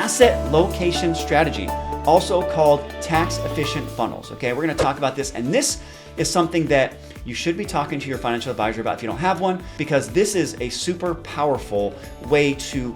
asset location strategy, also called tax efficient funnels. Okay, we're going to talk about this, and this is something that you should be talking to your financial advisor about if you don't have one, because this is a super powerful way to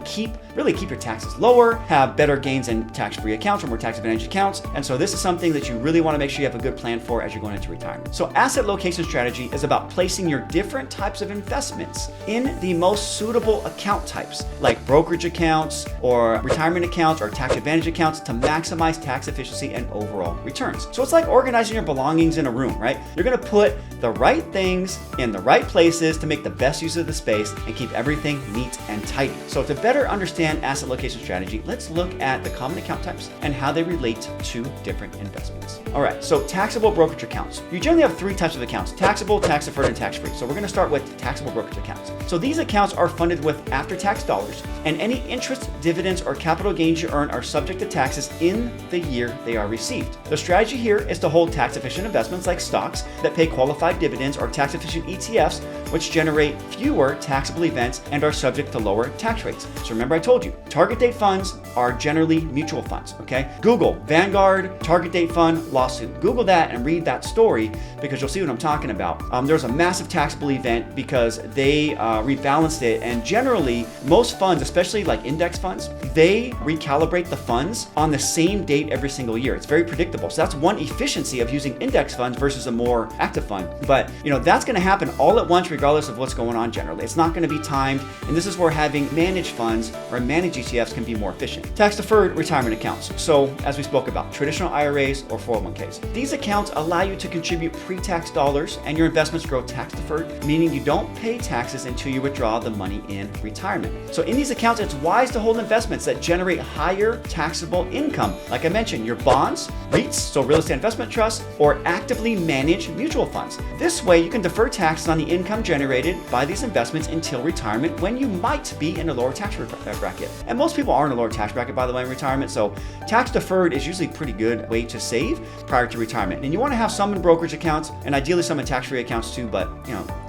really keep your taxes lower, have better gains in tax-free accounts or more tax advantage accounts. And so this is something that you really want to make sure you have a good plan for as you're going into retirement. So asset location strategy is about placing your different types of investments in the most suitable account types, like brokerage accounts or retirement accounts or tax advantage accounts, to maximize tax efficiency and overall returns. So it's like organizing your belongings in a room, right? You're going to put the right things in the right places to make the best use of the space and keep everything neat and tidy. So to better understand asset location strategy, let's look at the common account types and how they relate to different investments. All right, so taxable brokerage accounts. You generally have three types of accounts: taxable, tax deferred, and tax free. So we're going to start with taxable brokerage accounts. So these accounts are funded with after-tax dollars, and any interest, dividends, or capital gains you earn are subject to taxes in the year they are received. The strategy here is to hold tax-efficient investments like stocks that pay qualified dividends, or tax-efficient ETFs, which generate fewer taxable events and are subject to lower tax rates. So remember, I told you, target date funds are generally mutual funds, okay? Google Vanguard target date fund lawsuit. Google that and read that story, because you'll see what I'm talking about. There's a massive taxable event because they rebalanced it, and generally most funds, especially like index funds, they recalibrate the funds on the same date every single year. It's very predictable. So that's one efficiency of using index funds versus a more active fund. But that's going to happen all at once regardless of what's going on generally. It's not going to be timed, and this is where having managed funds or managed ETFs can be more efficient. Tax-deferred retirement accounts. So as we spoke about, traditional IRAs or 401ks. These accounts allow you to contribute pre-tax dollars, and your investments grow tax-deferred, meaning you don't pay taxes until you withdraw the money in retirement. So in these accounts, it's wise to hold investments that generate higher taxable income. Like I mentioned, your bonds, REITs, so real estate investment trusts, or actively managed mutual funds. This way, you can defer taxes on the income generated by these investments until retirement, when you might be in a lower tax bracket. And most people are in a lower tax bracket, by the way, in retirement. So tax deferred is usually a pretty good way to save prior to retirement. And you want to have some in brokerage accounts and ideally some in tax-free accounts too, but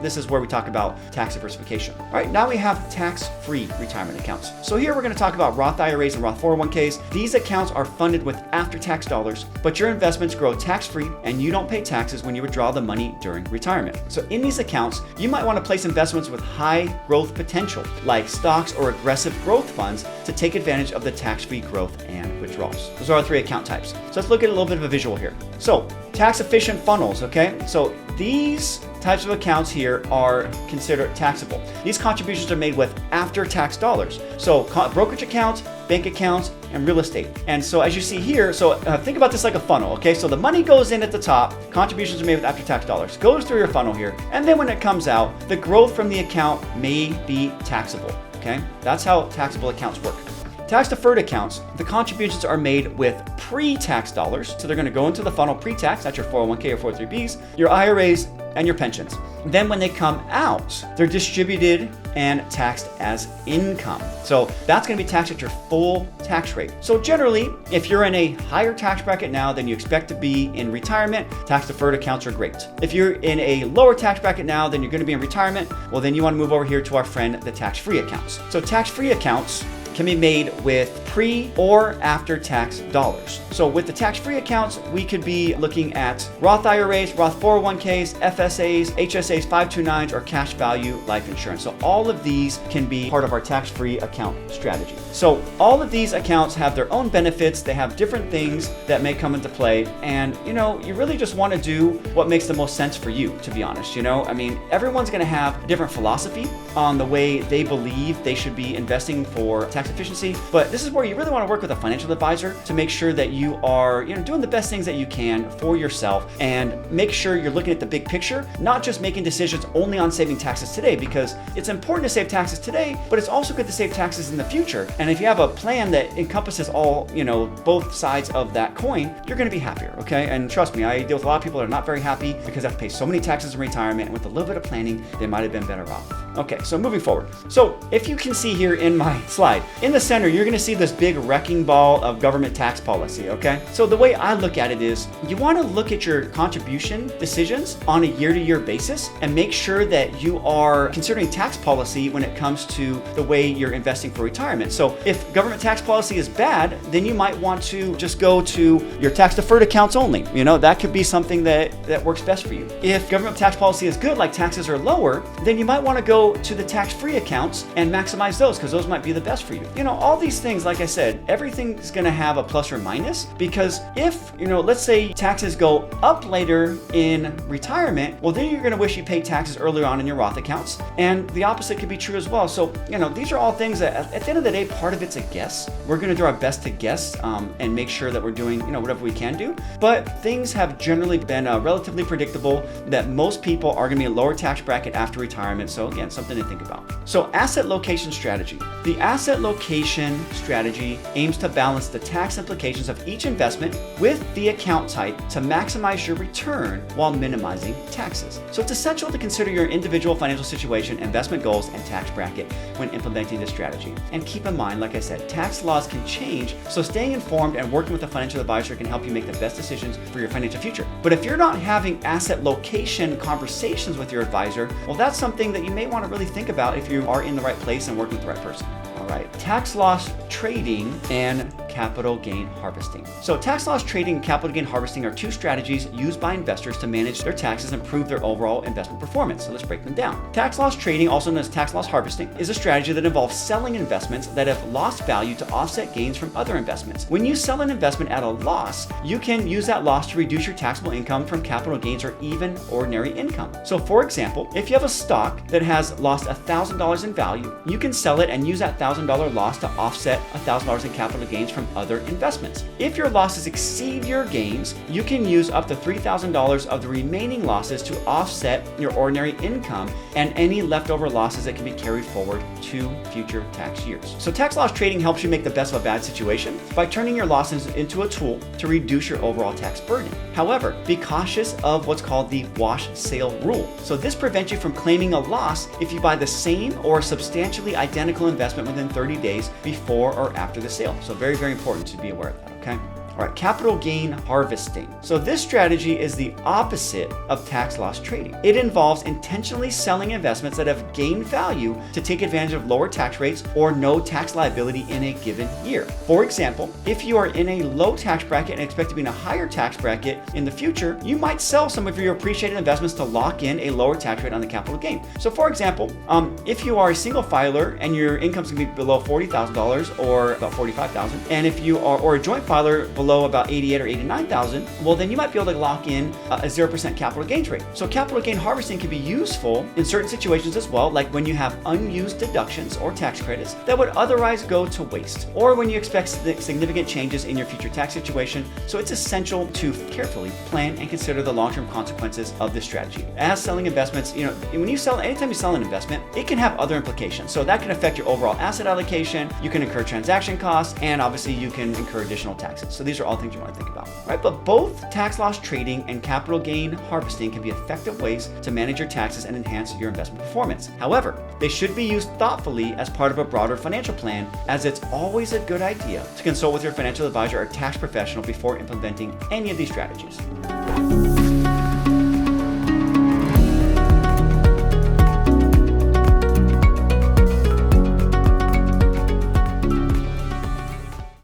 this is where we talk about tax diversification. All right, now we have tax-free retirement accounts. So here we're going to talk about Roth IRAs and Roth 401ks. These accounts are funded with after-tax dollars, but your investments grow tax-free and you don't pay taxes when you withdraw the money during retirement. So in these accounts, you might want to place investments with high growth potential, like stocks or aggressive growth funds, to take advantage of the tax-free growth and withdrawals. Those are our three account types. So let's look at a little bit of a visual here. So tax efficient funnels, okay? So these types of accounts here are considered taxable. These contributions are made with after-tax dollars. So brokerage accounts, bank accounts, and real estate. And so as you see here, think about this like a funnel, okay? So the money goes in at the top, contributions are made with after-tax dollars, goes through your funnel here, and then when it comes out, the growth from the account may be taxable, okay? That's how taxable accounts work. Tax-deferred accounts, the contributions are made with pre-tax dollars. So they're going to go into the funnel pre-tax, that's your 401k or 403bs, your IRAs, and your pensions. Then when they come out, they're distributed and taxed as income. So that's going to be taxed at your full tax rate. So generally, if you're in a higher tax bracket now than you expect to be in retirement, tax-deferred accounts are great. If you're in a lower tax bracket now than you're going to be in retirement, well, then you want to move over here to our friend, the tax-free accounts. So tax-free accounts can be made with pre or after tax dollars. So with the tax-free accounts, we could be looking at Roth IRAs, Roth 401ks, FSAs, HSAs, 529s, or cash value life insurance. So all of these can be part of our tax-free account strategy. So all of these accounts have their own benefits. They have different things that may come into play. And you really just want to do what makes the most sense for you, to be honest. Everyone's going to have a different philosophy on the way they believe they should be investing for tax efficiency. But this is where you really want to work with a financial advisor to make sure that you are doing the best things that you can for yourself, and make sure you're looking at the big picture, not just making decisions only on saving taxes today, because it's important to save taxes today, but it's also good to save taxes in the future. And if you have a plan that encompasses all, both sides of that coin, you're going to be happier, okay? And trust me, I deal with a lot of people that are not very happy because they have to pay so many taxes in retirement, and with a little bit of planning, they might have been better off. Okay, so moving forward. So if you can see here in my slide, in the center, you're gonna see this big wrecking ball of government tax policy, okay? So the way I look at it is, you wanna look at your contribution decisions on a year-to-year basis and make sure that you are considering tax policy when it comes to the way you're investing for retirement. So if government tax policy is bad, then you might want to just go to your tax-deferred accounts only. You know, that could be something that works best for you. If government tax policy is good, like taxes are lower, then you might wanna go to the tax-free accounts and maximize those, because those might be the best for you. You know, all these things, like I said, everything's gonna have a plus or minus, because if, you know, let's say taxes go up later in retirement, well, then you're gonna wish you paid taxes earlier on in your Roth accounts. And the opposite could be true as well. So, you know, these are all things that at the end of the day, part of it's a guess. We're gonna do our best to guess and make sure that we're doing, you know, whatever we can do. But things have generally been relatively predictable that most people are gonna be in a lower tax bracket after retirement. So again, something to think about. So asset location strategy. The asset location strategy aims to balance the tax implications of each investment with the account type to maximize your return while minimizing taxes. So it's essential to consider your individual financial situation, investment goals, and tax bracket when implementing this strategy. And keep in mind, like I said, tax laws can change, so staying informed and working with a financial advisor can help you make the best decisions for your financial future. But if you're not having asset location conversations with your advisor, well, that's something that you may want to really think about if you are in the right place and working with the right person. All right, tax loss trading and capital gain harvesting. So tax loss trading and capital gain harvesting are two strategies used by investors to manage their taxes and improve their overall investment performance. So let's break them down. Tax loss trading, also known as tax loss harvesting, is a strategy that involves selling investments that have lost value to offset gains from other investments. When you sell an investment at a loss, you can use that loss to reduce your taxable income from capital gains or even ordinary income. So for example, if you have a stock that has lost $1,000 in value, you can sell it and use that $1,000 loss to offset $1,000 in capital gains from other investments. If your losses exceed your gains, you can use up to $3,000 of the remaining losses to offset your ordinary income and any leftover losses that can be carried forward to future tax years. So tax loss trading helps you make the best of a bad situation by turning your losses into a tool to reduce your overall tax burden. However, be cautious of what's called the wash sale rule. So this prevents you from claiming a loss if you buy the same or substantially identical investment within 30 days before or after the sale. So very, very important to be aware of that, okay? All right, capital gain harvesting. So this strategy is the opposite of tax loss trading. It involves intentionally selling investments that have gained value to take advantage of lower tax rates or no tax liability in a given year. For example, if you are in a low tax bracket and expect to be in a higher tax bracket in the future, you might sell some of your appreciated investments to lock in a lower tax rate on the capital gain. So for example, if you are a single filer and your income's gonna be below $40,000 or about $45,000, and if you are, or a joint filer below about $88,000 or $89,000, well, then you might be able to lock in a 0% capital gains rate. So capital gain harvesting can be useful in certain situations as well, like when you have unused deductions or tax credits that would otherwise go to waste, or when you expect significant changes in your future tax situation. So it's essential to carefully plan and consider the long-term consequences of this strategy. As selling investments, you know, anytime you sell an investment, it can have other implications. So that can affect your overall asset allocation, you can incur transaction costs, and obviously you can incur additional taxes. So these are all things you want to think about, right? But both tax loss trading and capital gain harvesting can be effective ways to manage your taxes and enhance your investment performance. However, they should be used thoughtfully as part of a broader financial plan, as it's always a good idea to consult with your financial advisor or tax professional before implementing any of these strategies.